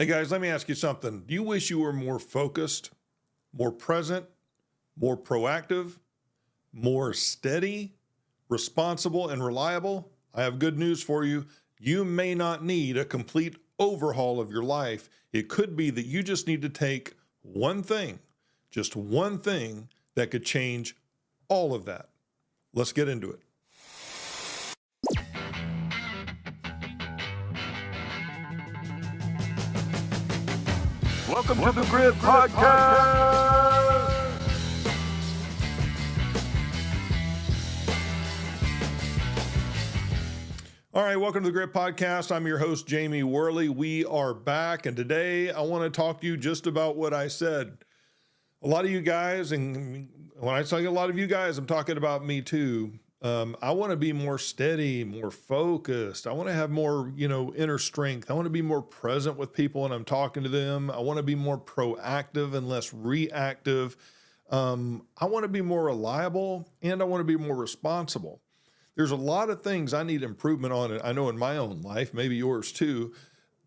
Hey guys, let me ask you something. Do you wish you were more focused, more present, more proactive, more steady, responsible, and reliable? I have good news for you. You may not need a complete overhaul of your life. It could be that you just need to take one thing, just one thing that could change all of that. Let's get into it. Welcome to the Grid Podcast. All right, welcome to the Grit Podcast. I'm your host, Jamie Worley. We are back, and today I want to talk to you just about what I said. A lot of you guys, and when I say a lot of you guys, I'm talking about me too. I want to be more steady, more focused. I want to have more, inner strength. I want to be more present with people when I'm talking to them. I want to be more proactive and less reactive. I want to be more reliable, and I want to be more responsible. There's a lot of things I need improvement on, I know in my own life, maybe yours too,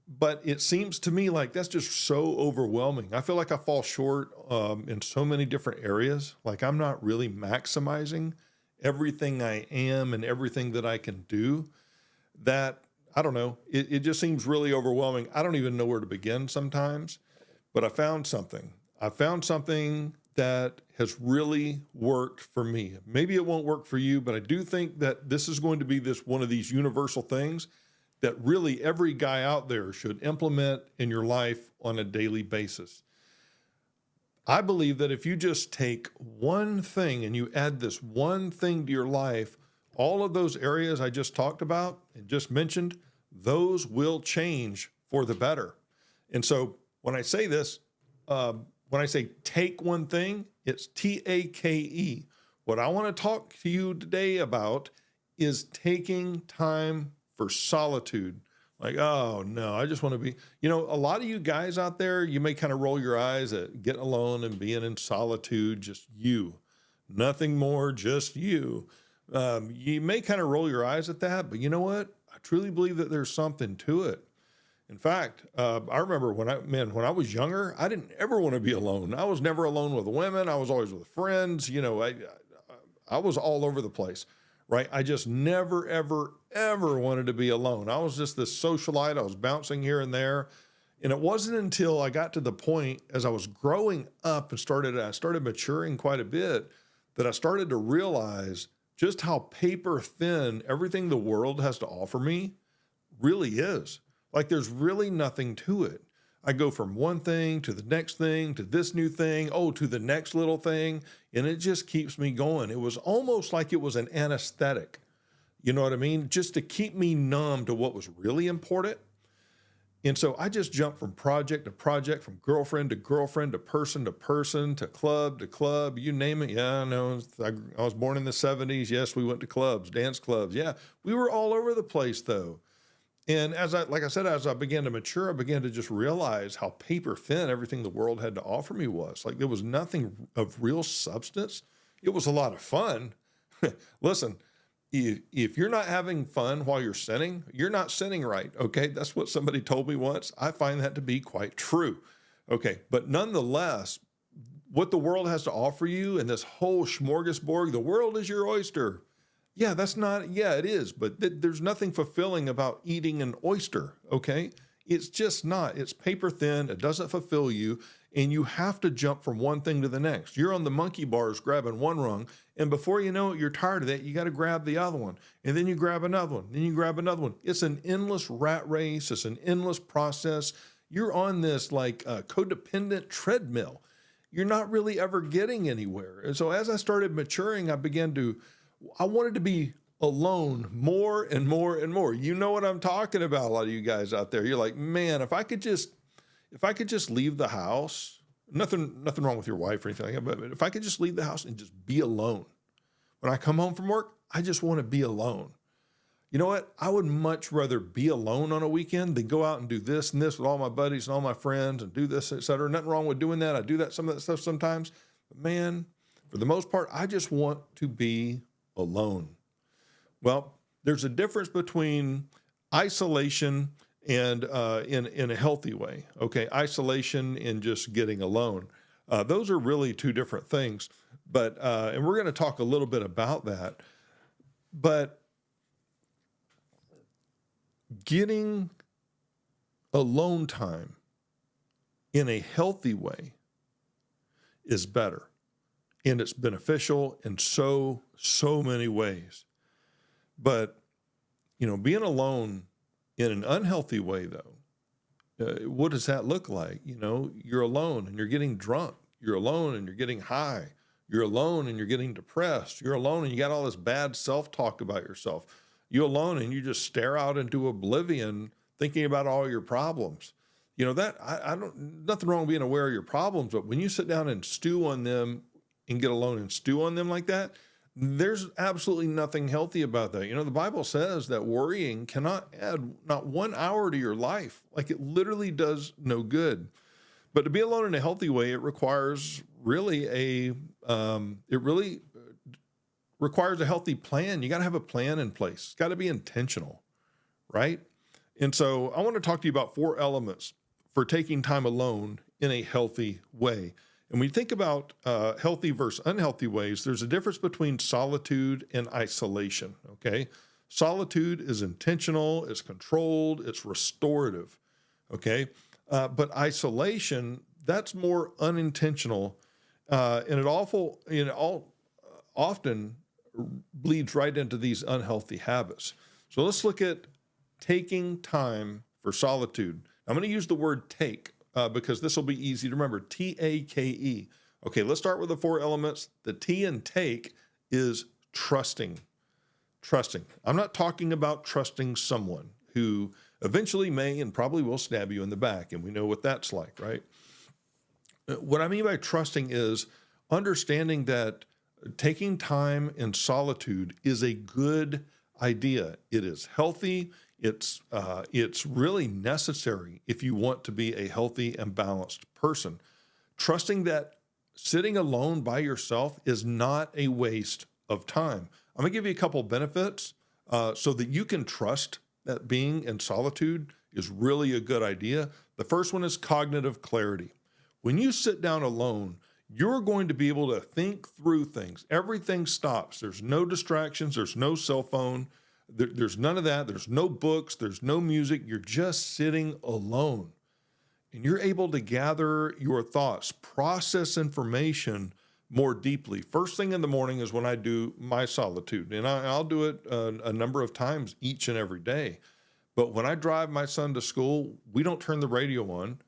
but it seems to me like that's just so overwhelming. I feel like I fall short in so many different areas. Like I'm not really maximizing everything I am and everything that I can do. That, I don't know, it just seems really overwhelming. I don't even know where to begin sometimes, but I found something. That has really worked for me. Maybe it won't work for you, but I do think that this is going to be one of these universal things that really every guy out there should implement in your life on a daily basis. I believe that if you just take one thing and you add this one thing to your life, all of those areas I just talked about and just mentioned, those will change for the better. And so when I say this, when I say take one thing, it's TAKE. What I want to talk to you today about is taking time for solitude. Like, oh no, I just want to be, a lot of you guys out there, you may kind of roll your eyes at getting alone and being in solitude, just you, nothing more, just you. You may kind of roll your eyes at that, but you know what? I truly believe that there's something to it. In fact, I remember when I was younger, I didn't ever want to be alone. I was never alone with women. I was always with friends. I was all over the place, right? I just never, ever, ever wanted to be alone. I was just this socialite. I was bouncing here and there. And it wasn't until I got to the point as I was growing up and I started maturing quite a bit that I started to realize just how paper thin everything the world has to offer me really is. Like there's really nothing to it. I go from one thing to the next thing, to this new thing, to the next little thing, and it just keeps me going. It was almost like it was an anesthetic, you know what I mean? Just to keep me numb to what was really important. And so I just jumped from project to project, from girlfriend to girlfriend, to person, to club, you name it. Yeah, I know. I was born in the 70s. Yes, we went to clubs, dance clubs. Yeah, we were all over the place though. And as I began to mature, I began to just realize how paper thin everything the world had to offer me was. Like there was nothing of real substance. It was a lot of fun. Listen, if you're not having fun while you're sinning, you're not sinning right. Okay. That's what somebody told me once. I find that to be quite true. Okay. But nonetheless, what the world has to offer you and this whole smorgasbord, the world is your oyster. Yeah, it is, but there's nothing fulfilling about eating an oyster, okay? It's just not. It's paper thin. It doesn't fulfill you, and you have to jump from one thing to the next. You're on the monkey bars grabbing one rung, and before you know it, you're tired of that. You got to grab the other one, and then you grab another one, then you grab another one. It's an endless rat race. It's an endless process. You're on this like codependent treadmill. You're not really ever getting anywhere. And so as I started maturing, I wanted to be alone more and more and more. You know what I'm talking about, a lot of you guys out there. You're like, man, if I could just leave the house, nothing wrong with your wife or anything like that, but if I could just leave the house and just be alone. When I come home from work, I just want to be alone. You know what? I would much rather be alone on a weekend than go out and do this and this with all my buddies and all my friends and do this, et cetera. Nothing wrong with doing that. I do some of that stuff sometimes, but man, for the most part, I just want to be alone. Well, there's a difference between isolation and in a healthy way. Okay, isolation and just getting alone. Those are really two different things. But and we're going to talk a little bit about that. But getting alone time in a healthy way is better, and it's beneficial in so many ways. But being alone in an unhealthy way, though, what does that look like? You're alone and you're getting drunk. You're alone and you're getting high. You're alone and you're getting depressed. You're alone and you got all this bad self-talk about yourself. You're alone and you just stare out into oblivion thinking about all your problems. I don't, nothing wrong with being aware of your problems, but when you sit down and stew on them and get alone and stew on them like that, there's absolutely nothing healthy about that. The Bible says that worrying cannot add not 1 hour to your life. Like, it literally does no good. But to be alone in a healthy way, it requires really requires a healthy plan. You got to have a plan in place. It's got to be intentional, right? And so I want to talk to you about 4 elements for taking time alone in a healthy way. And when you think about healthy versus unhealthy ways, there's a difference between solitude and isolation, okay? Solitude is intentional, it's controlled, it's restorative, okay? But isolation, that's more unintentional, and it often bleeds right into these unhealthy habits. So let's look at taking time for solitude. I'm going to use the word take because this will be easy to remember. T-A-K-E. Okay, let's start with the 4 elements. The T in take is trusting. Trusting. I'm not talking about trusting someone who eventually may and probably will stab you in the back, and we know what that's like, right? What I mean by trusting is understanding that taking time in solitude is a good idea. It is healthy. It's really necessary if you want to be a healthy and balanced person. Trusting that sitting alone by yourself is not a waste of time. I'm gonna give you a couple benefits so that you can trust that being in solitude is really a good idea. The first one is cognitive clarity. When you sit down alone, you're going to be able to think through things. Everything stops. There's no distractions. There's no cell phone. There's none of that. There's no books. There's no music. You're just sitting alone. And you're able to gather your thoughts, process information more deeply. First thing in the morning is when I do my solitude. And I'll do it a number of times each and every day. But when I drive my son to school, we don't turn the radio on.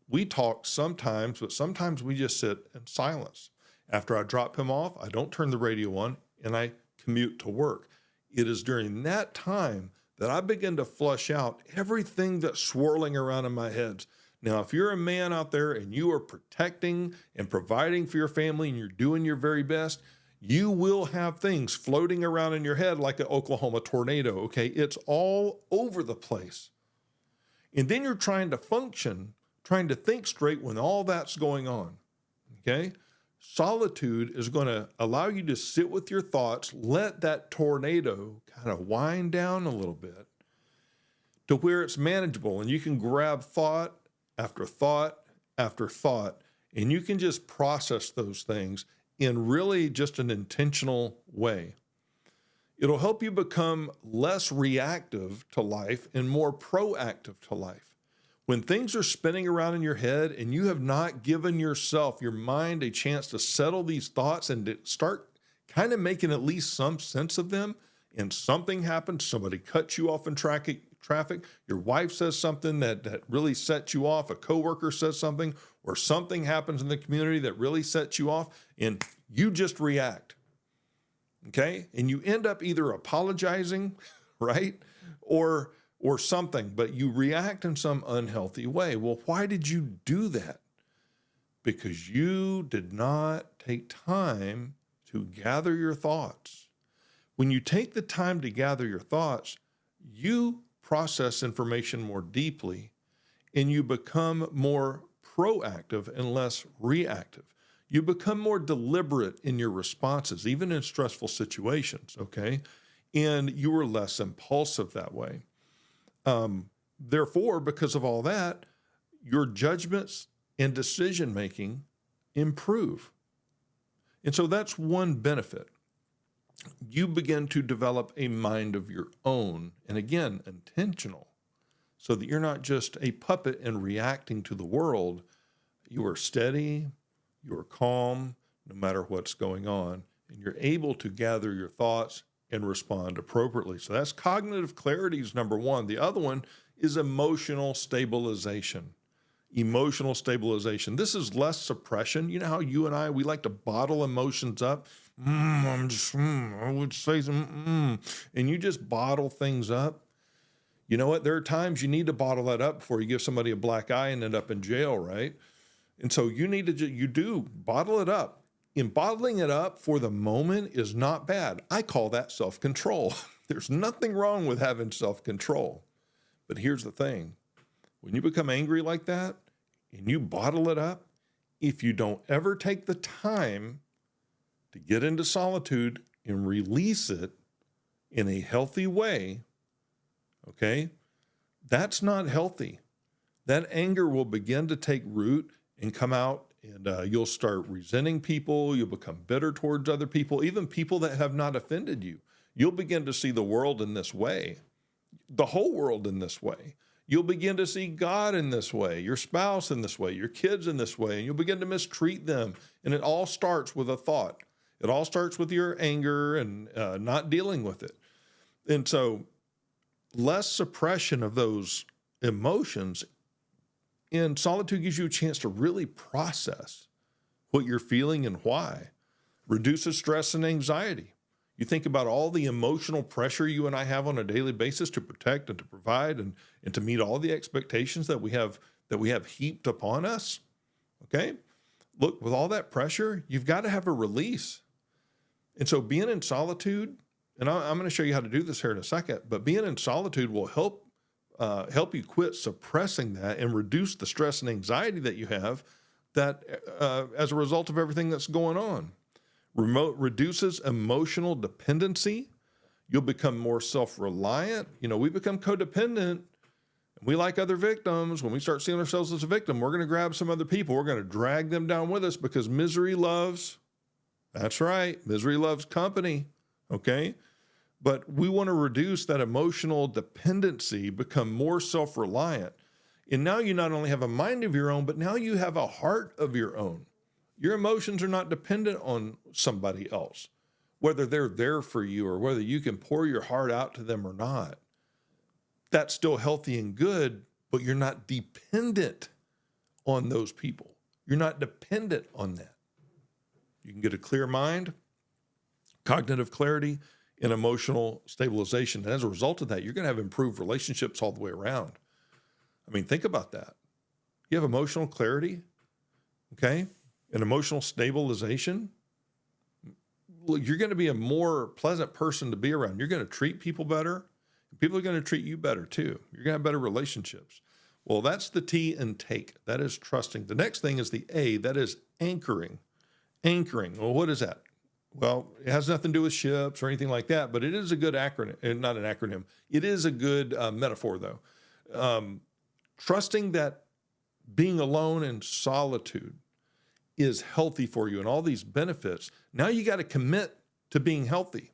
We talk sometimes, but sometimes we just sit in silence. After I drop him off, I don't turn the radio on and I commute to work. It is during that time that I begin to flush out everything that's swirling around in my head. Now, if you're a man out there and you are protecting and providing for your family and you're doing your very best, you will have things floating around in your head like an Oklahoma tornado, okay? It's all over the place. And then you're trying to function, trying to think straight when all that's going on, okay? Solitude is going to allow you to sit with your thoughts, let that tornado kind of wind down a little bit to where it's manageable, and you can grab thought after thought after thought, and you can just process those things in really just an intentional way. It'll help you become less reactive to life and more proactive to life. When things are spinning around in your head and you have not given yourself, your mind, a chance to settle these thoughts and to start kind of making at least some sense of them, and something happens, somebody cuts you off in traffic, your wife says something that really sets you off, a coworker says something, or something happens in the community that really sets you off, and you just react, okay? And you end up either apologizing, right, or something, but you react in some unhealthy way. Well, why did you do that? Because you did not take time to gather your thoughts. When you take the time to gather your thoughts, you process information more deeply and you become more proactive and less reactive. You become more deliberate in your responses, even in stressful situations, okay? And you are less impulsive that way. Therefore, because of all that, your judgments and decision making improve. And so that's one benefit. You begin to develop a mind of your own, and again, intentional, so that you're not just a puppet and reacting to the world. You are steady, you are calm, no matter what's going on, and you're able to gather your thoughts and respond appropriately. So that's cognitive clarity is number one. The other one is emotional stabilization. Emotional stabilization. This is less suppression. You know how you and we like to bottle emotions up? I would say some, and you just bottle things up. You know what? There are times you need to bottle that up before you give somebody a black eye and end up in jail, right? And so you need to, you do bottle it up. And bottling it up for the moment is not bad. I call that self-control. There's nothing wrong with having self-control. But here's the thing. When you become angry like that and you bottle it up, if you don't ever take the time to get into solitude and release it in a healthy way, okay, that's not healthy. That anger will begin to take root and come out, and you'll start resenting people. You'll become bitter towards other people, even people that have not offended you. You'll begin to see the world in this way, the whole world in this way. You'll begin to see God in this way, your spouse in this way, your kids in this way, and you'll begin to mistreat them. And it all starts with a thought. It all starts with your anger and not dealing with it. And so less suppression of those emotions in solitude gives you a chance to really process what you're feeling and why. Reduces stress and anxiety. You think about all the emotional pressure you and I have on a daily basis to protect and to provide and to meet all the expectations that we have heaped upon us. Okay? Look, with all that pressure, you've got to have a release. And so being in solitude, and I'm going to show you how to do this here in a second, but being in solitude will help you quit suppressing that and reduce the stress and anxiety that you have that as a result of everything that's going on. Reduces emotional dependency. You'll become more self-reliant. You know, we become codependent and we like other victims. When we start seeing ourselves as a victim, we're going to grab some other people. We're going to drag them down with us because misery loves, that's right, misery loves company, okay? But we want to reduce that emotional dependency, become more self-reliant. And now you not only have a mind of your own, but now you have a heart of your own. Your emotions are not dependent on somebody else, whether they're there for you or whether you can pour your heart out to them or not. That's still healthy and good, but you're not dependent on those people. You're not dependent on that. You can get a clear mind, cognitive clarity, and emotional stabilization. And as a result of that, you're going to have improved relationships all the way around. I mean, think about that. You have emotional clarity, okay? And emotional stabilization, you're going to be a more pleasant person to be around. You're going to treat people better. People are going to treat you better too. You're going to have better relationships. Well, that's the T in take. That is trusting. The next thing is the A, that is anchoring. Anchoring. Well, what is that? Well, it has nothing to do with ships or anything like that, but it is a good acronym, not an acronym. It is a good metaphor though. Trusting that being alone in solitude is healthy for you and all these benefits. Now you got to commit to being healthy.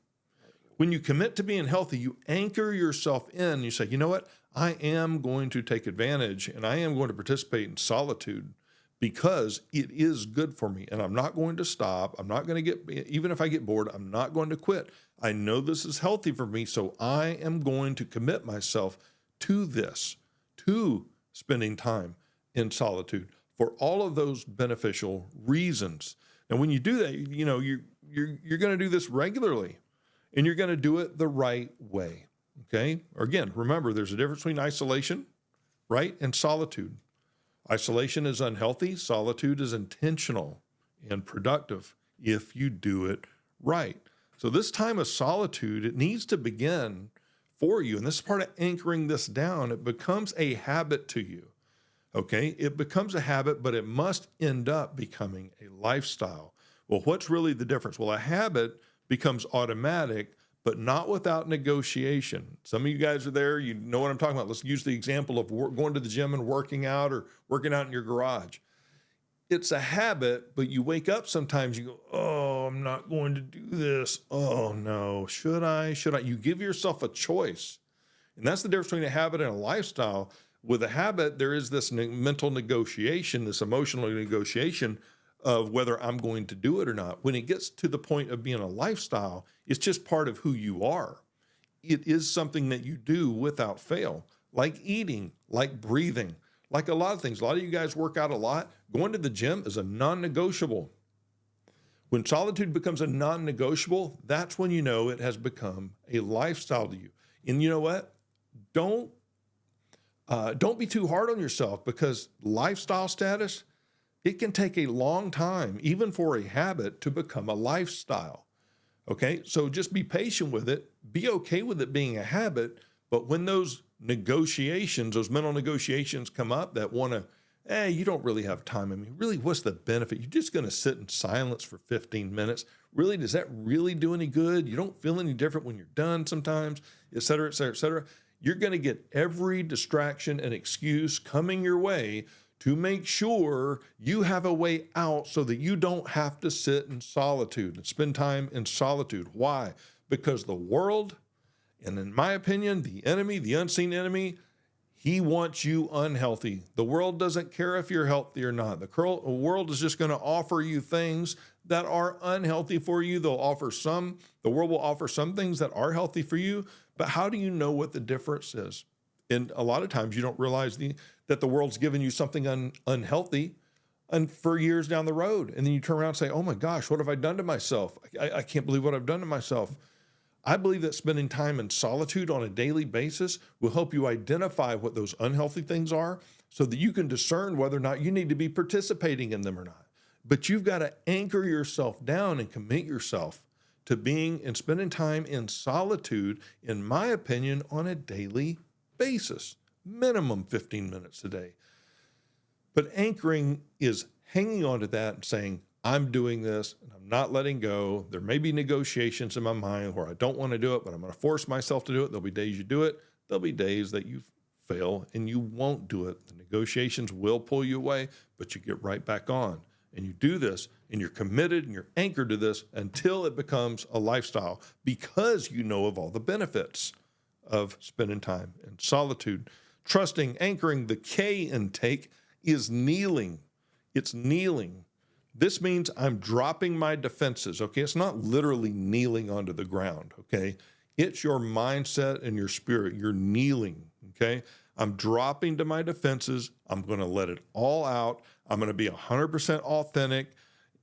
When you commit to being healthy, you anchor yourself in. You say, you know what? I am going to take advantage and I am going to participate in solitude because it is good for me. And I'm not going to stop. I'm not going to even if I get bored, I'm not going to quit. I know this is healthy for me. So I am going to commit myself to this, to spending time in solitude, for all of those beneficial reasons. And when you do that, you know, you're going to do this regularly and you're going to do it the right way. Okay. Or again, remember, there's a difference between isolation, right, and solitude. Isolation is unhealthy. Solitude is intentional and productive if you do it right. So this time of solitude, it needs to begin for you. And this is part of anchoring this down. It becomes a habit to you. Okay, it becomes a habit, but it must end up becoming a lifestyle. Well, what's really the difference? Well, a habit becomes automatic, but not without negotiation. Some of you guys are there, you know what I'm talking about. Let's use the example of going to the gym and working out, or working out in your garage. It's a habit, but you wake up sometimes, you go, oh, I'm not going to do this. Oh no, should I? You give yourself a choice. And that's the difference between a habit and a lifestyle. With a habit, there is this mental negotiation, this emotional negotiation of whether I'm going to do it or not. When it gets to the point of being a lifestyle, it's just part of who you are. It is something that you do without fail, like eating, like breathing, like a lot of things. A lot of you guys work out a lot. Going to the gym is a non-negotiable. When solitude becomes a non-negotiable, that's when you know it has become a lifestyle to you. And you know what? Don't be too hard on yourself, because lifestyle status, it can take a long time, even for a habit, to become a lifestyle. Okay, so just be patient with it. Be okay with it being a habit. But when those negotiations, those mental negotiations come up that want to, you don't really have time. I mean, really, what's the benefit? You're just going to sit in silence for 15 minutes. Really, does that really do any good? You don't feel any different when you're done sometimes, et cetera, et cetera, et cetera. You're going to get every distraction and excuse coming your way to make sure you have a way out so that you don't have to sit in solitude and spend time in solitude. Why? Because the world, and in my opinion, the enemy, the unseen enemy, he wants you unhealthy. The world doesn't care if you're healthy or not. The world is just going to offer you things that are unhealthy for you. The world will offer some things that are healthy for you, but how do you know what the difference is? And a lot of times you don't realize that the world's giving you something unhealthy and for years down the road. And then you turn around and say, oh my gosh, what have I done to myself? I can't believe what I've done to myself. I believe that spending time in solitude on a daily basis will help you identify what those unhealthy things are, so that you can discern whether or not you need to be participating in them or not. But you've got to anchor yourself down and commit yourself to being and spending time in solitude, in my opinion, on a daily basis, minimum 15 minutes a day. But anchoring is hanging on to that and saying, I'm doing this and I'm not letting go. There may be negotiations in my mind where I don't want to do it, but I'm going to force myself to do it. There'll be days you do it. There'll be days that you fail and you won't do it. The negotiations will pull you away, but you get right back on. And you do this and you're committed and you're anchored to this until it becomes a lifestyle, because you know of all the benefits of spending time in solitude. Trusting, anchoring, the K intake is kneeling. It's kneeling. This means I'm dropping my defenses, okay? It's not literally kneeling onto the ground, okay? It's your mindset and your spirit. You're kneeling, okay? I'm dropping to my defenses. I'm going to let it all out. I'm going to be 100% authentic,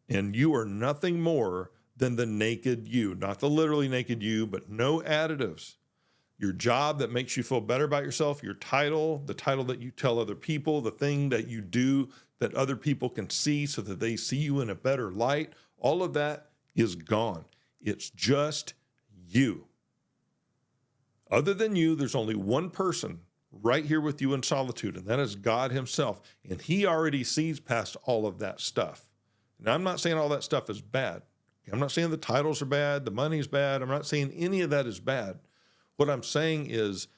and you are nothing more than the naked you. Not the literally naked you, but no additives. Your job that makes you feel better about yourself, your title, the title that you tell other people, the thing that you do that other people can see so that they see you in a better light, all of that is gone. It's just you. Other than you, there's only one person right here with you in solitude, and that is God himself. And he already sees past all of that stuff. Now, I'm not saying all that stuff is bad. I'm not saying the titles are bad, the money's bad. I'm not saying any of that is bad. What I'm saying is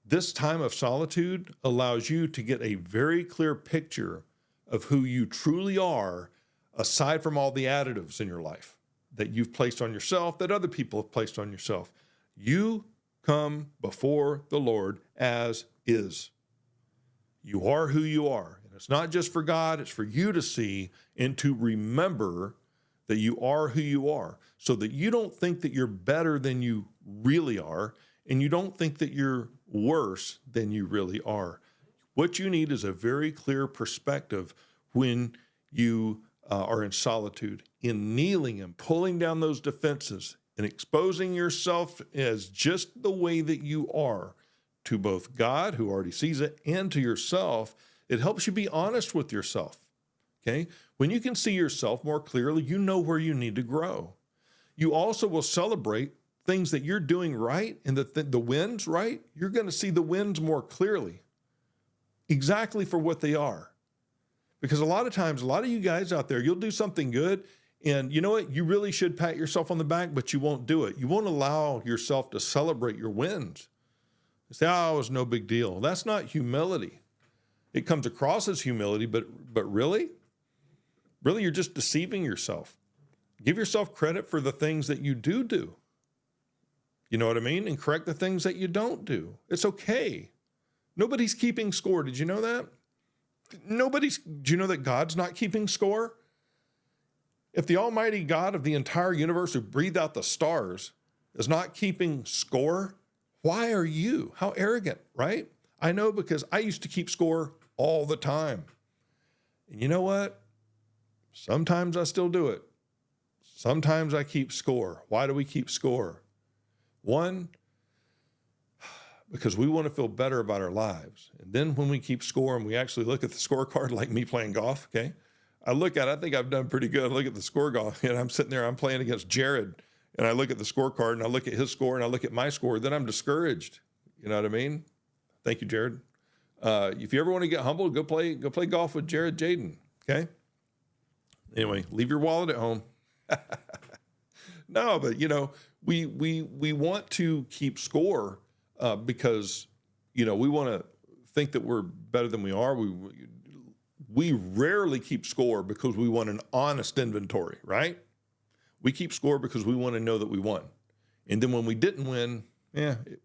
this time of solitude allows you to get a very clear picture of who you truly are, aside from all the additives in your life that you've placed on yourself, that other people have placed on yourself. You come before the Lord as is. You are who you are. And it's not just for God, it's for you to see and to remember that you are who you are, so that you don't think that you're better than you really are, and you don't think that you're worse than you really are. What you need is a very clear perspective when you are in solitude, in kneeling and pulling down those defenses and exposing yourself as just the way that you are to both God, who already sees it, and to yourself. It helps you be honest with yourself. Okay? When you can see yourself more clearly, you know where you need to grow. You also will celebrate things that you're doing right, and the wins, right? You're going to see the wins more clearly, exactly for what they are. Because a lot of times, a lot of you guys out there, you'll do something good And you know what? You really should pat yourself on the back, but you won't do it. You won't allow yourself to celebrate your wins. You say, oh, it was no big deal. That's not humility. It comes across as humility, but really, you're just deceiving yourself. Give yourself credit for the things that you do. You know what I mean? And correct the things that you don't do. It's okay. Nobody's keeping score. Did you know that? Do you know that God's not keeping score? If the Almighty God of the entire universe who breathed out the stars is not keeping score, why are you? How arrogant, right? I know, because I used to keep score all the time. And you know what? Sometimes I still do it. Sometimes I keep score. Why do we keep score? One, because we want to feel better about our lives. And then when we keep score and we actually look at the scorecard, like me playing golf, okay? I look at it, I think I've done pretty good. I look at the score golf, and I'm sitting there, I'm playing against Jared, and I look at the scorecard, and I look at his score, and I look at my score, then I'm discouraged. You know what I mean? Thank you, Jared. If you ever want to get humble, go play golf with Jared Jaden, okay? Anyway, leave your wallet at home. No, but, you know, we want to keep score because, you know, we want to think that we're better than we are. We rarely keep score because we want an honest inventory, right? We keep score because we want to know that we won. And then when we didn't win,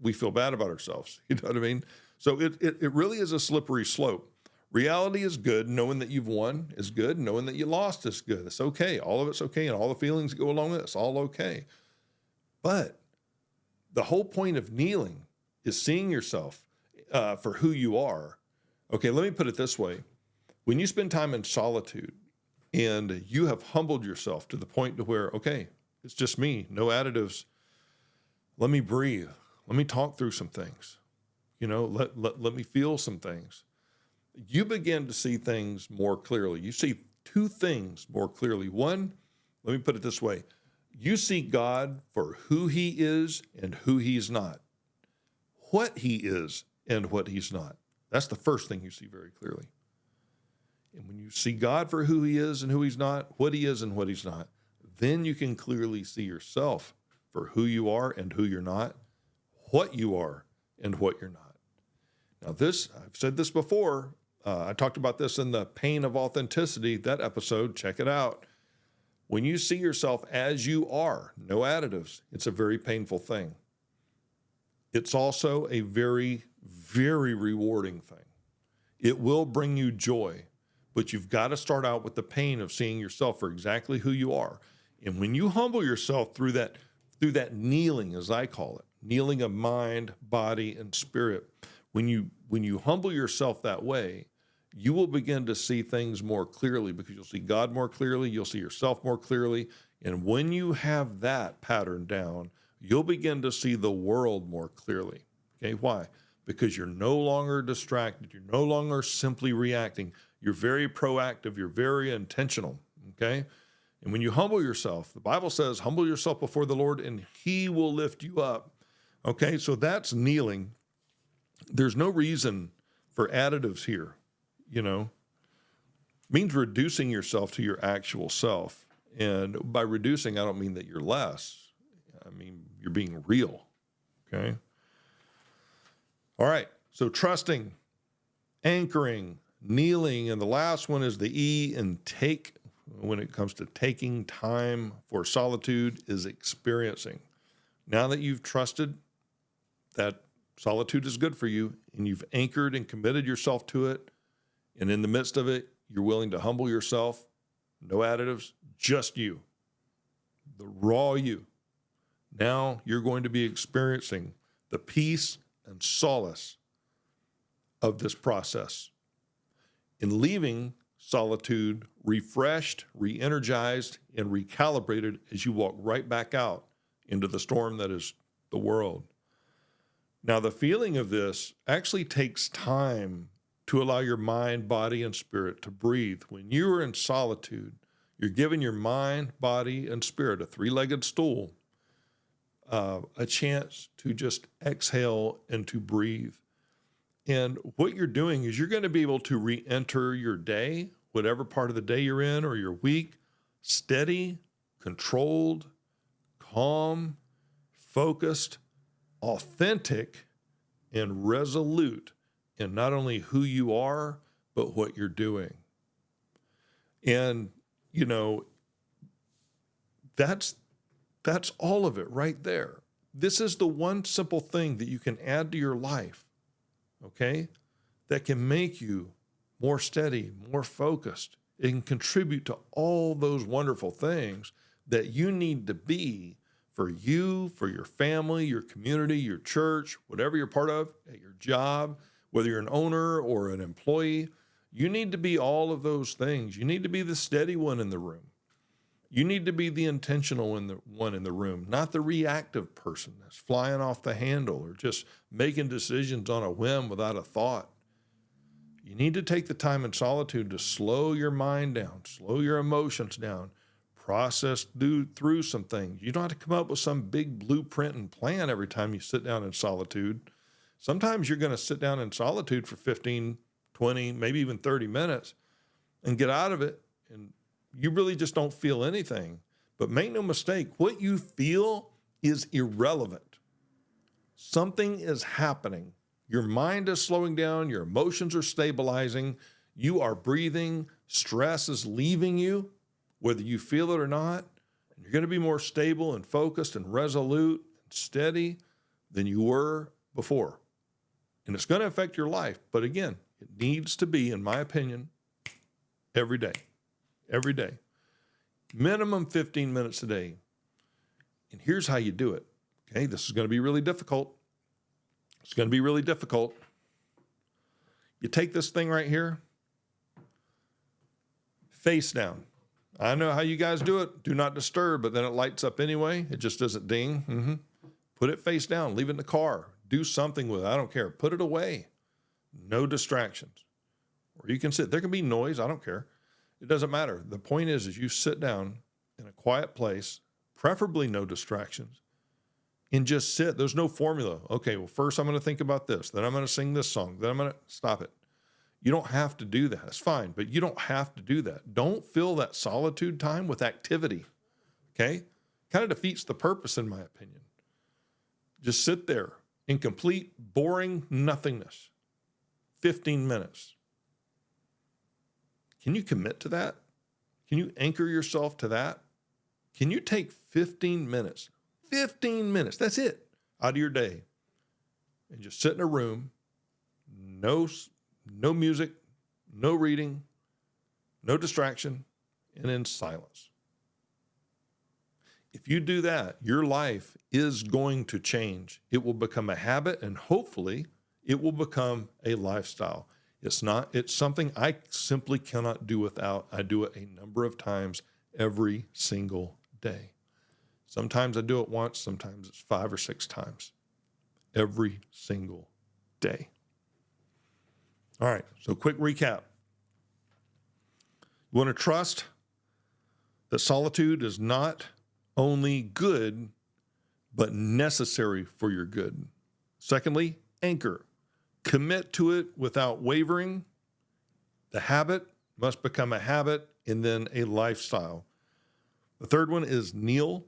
we feel bad about ourselves. You know what I mean? So it really is a slippery slope. Reality is good. Knowing that you've won is good. Knowing that you lost is good. It's okay. All of it's okay. And all the feelings that go along with it, it's all okay. But the whole point of kneeling is seeing yourself for who you are. Okay, let me put it this way. When you spend time in solitude and you have humbled yourself to the point to where, okay, it's just me, no additives. Let me breathe. Let me talk through some things. You know, let me feel some things. You begin to see things more clearly. You see two things more clearly. One, let me put it this way. You see God for who he is and who he's not. What he is and what he's not. That's the first thing you see very clearly. And when you see God for who he is and who he's not, what he is and what he's not, then you can clearly see yourself for who you are and who you're not, what you are and what you're not. Now this, I've said this before, I talked about this in the Pain of Authenticity, that episode, check it out. When you see yourself as you are, no additives, it's a very painful thing. It's also a very, very rewarding thing. It will bring you joy, but you've got to start out with the pain of seeing yourself for exactly who you are. And when you humble yourself through that kneeling, as I call it, kneeling of mind, body, and spirit, when you humble yourself that way, you will begin to see things more clearly because you'll see God more clearly, you'll see yourself more clearly. And when you have that pattern down, you'll begin to see the world more clearly. Okay, why? Because you're no longer distracted. You're no longer simply reacting. You're very proactive. You're very intentional. Okay? And when you humble yourself, the Bible says, humble yourself before the Lord and he will lift you up. Okay, so that's kneeling. There's no reason for additives here, you know. It means reducing yourself to your actual self. And by reducing, I don't mean that you're less. I mean, you're being real, okay? All right, so trusting, anchoring, kneeling, and the last one is the E in take. When it comes to taking time for solitude is experiencing. Now that you've trusted that solitude is good for you and you've anchored and committed yourself to it, and in the midst of it, you're willing to humble yourself, no additives, just you, the raw you. Now you're going to be experiencing the peace and solace of this process. In leaving solitude refreshed, re-energized, and recalibrated as you walk right back out into the storm that is the world. Now, the feeling of this actually takes time to allow your mind, body, and spirit to breathe. When you are in solitude, you're giving your mind, body, and spirit, a three-legged stool, a chance to just exhale and to breathe. And what you're doing is you're going to be able to re-enter your day, whatever part of the day you're in, or your week, steady, controlled, calm, focused, authentic, and resolute in not only who you are, but what you're doing. And, you know, that's all of it right there. This is the one simple thing that you can add to your life, okay, that can make you more steady, more focused. It can contribute to all those wonderful things that you need to be for you, for your family, your community, your church, whatever you're part of, at your job, whether you're an owner or an employee. You need to be all of those things. You need to be the steady one in the room. You need to be the intentional one in the room, not the reactive person that's flying off the handle or just making decisions on a whim without a thought. You need to take the time in solitude to slow your mind down, slow your emotions down, process through some things. You don't have to come up with some big blueprint and plan every time you sit down in solitude. Sometimes you're going to sit down in solitude for 15, 20, maybe even 30 minutes and get out of it, and you really just don't feel anything. But make no mistake, what you feel is irrelevant. Something is happening. Your mind is slowing down. Your emotions are stabilizing. You are breathing. Stress is leaving you, whether you feel it or not. And you're going to be more stable and focused and resolute and steady than you were before. And it's going to affect your life. But again, it needs to be, in my opinion, every day. Every day. Minimum 15 minutes a day. And here's how you do it. Okay, this is going to be really difficult. It's going to be really difficult. You take this thing right here, face down. I know how you guys do it. Do not disturb, but then it lights up anyway. It just doesn't ding. Put it face down. Leave it in the car. Do something with it. I don't care. Put it away. No distractions. Or you can sit. There can be noise. I don't care. It doesn't matter. The point is you sit down in a quiet place, preferably no distractions, and just sit. There's no formula. Okay, well, first I'm going to think about this. Then I'm going to sing this song. Then I'm going to stop it. You don't have to do that. It's fine, but you don't have to do that. Don't fill that solitude time with activity, okay? Kind of defeats the purpose, in my opinion. Just sit there in complete, boring nothingness. 15 minutes. Can you commit to that? Can you anchor yourself to that? Can you take 15 minutes, that's it, out of your day, and just sit in a room, no music, no reading, no distraction, and in silence? If you do that, your life is going to change. It will become a habit, and hopefully it will become a lifestyle. It's something I simply cannot do without. I do it a number of times every single day. Sometimes I do it once, sometimes it's 5 or 6 times every single day. All right, so quick recap. You want to trust that solitude is not only good, but necessary for your good. Secondly, anchor. Commit to it without wavering. The habit must become a habit and then a lifestyle. The third one is kneel.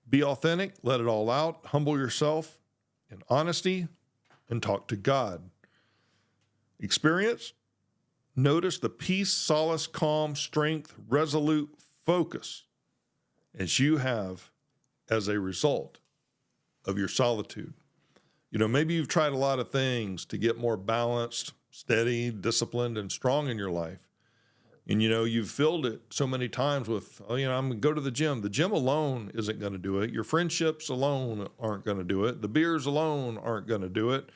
Be authentic. Let it all out. Humble yourself in honesty and talk to God. Experience. Notice the peace, solace, calm, strength, resolute focus as you have as a result of your solitude. You know, maybe you've tried a lot of things to get more balanced, steady, disciplined, and strong in your life. And, you know, you've filled it so many times with, I'm going to go to the gym. The gym alone isn't going to do it. Your friendships alone aren't going to do it. The beers alone aren't going to do it.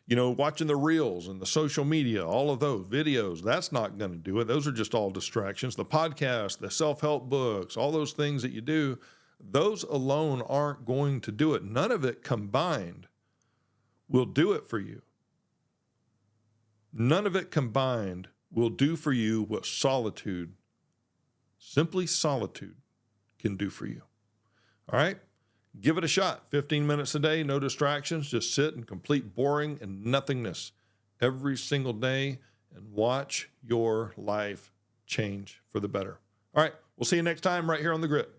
You know, watching the reels and the social media, all of those videos, that's not going to do it. Those are just all distractions. The podcast, the self-help books, all those things that you do, those alone aren't going to do it. None of it combined will do it for you. None of it combined will do for you what solitude, simply solitude, can do for you. All right? Give it a shot. 15 minutes a day, no distractions. Just sit in complete boring and nothingness every single day and watch your life change for the better. All right, we'll see you next time right here on The Grit.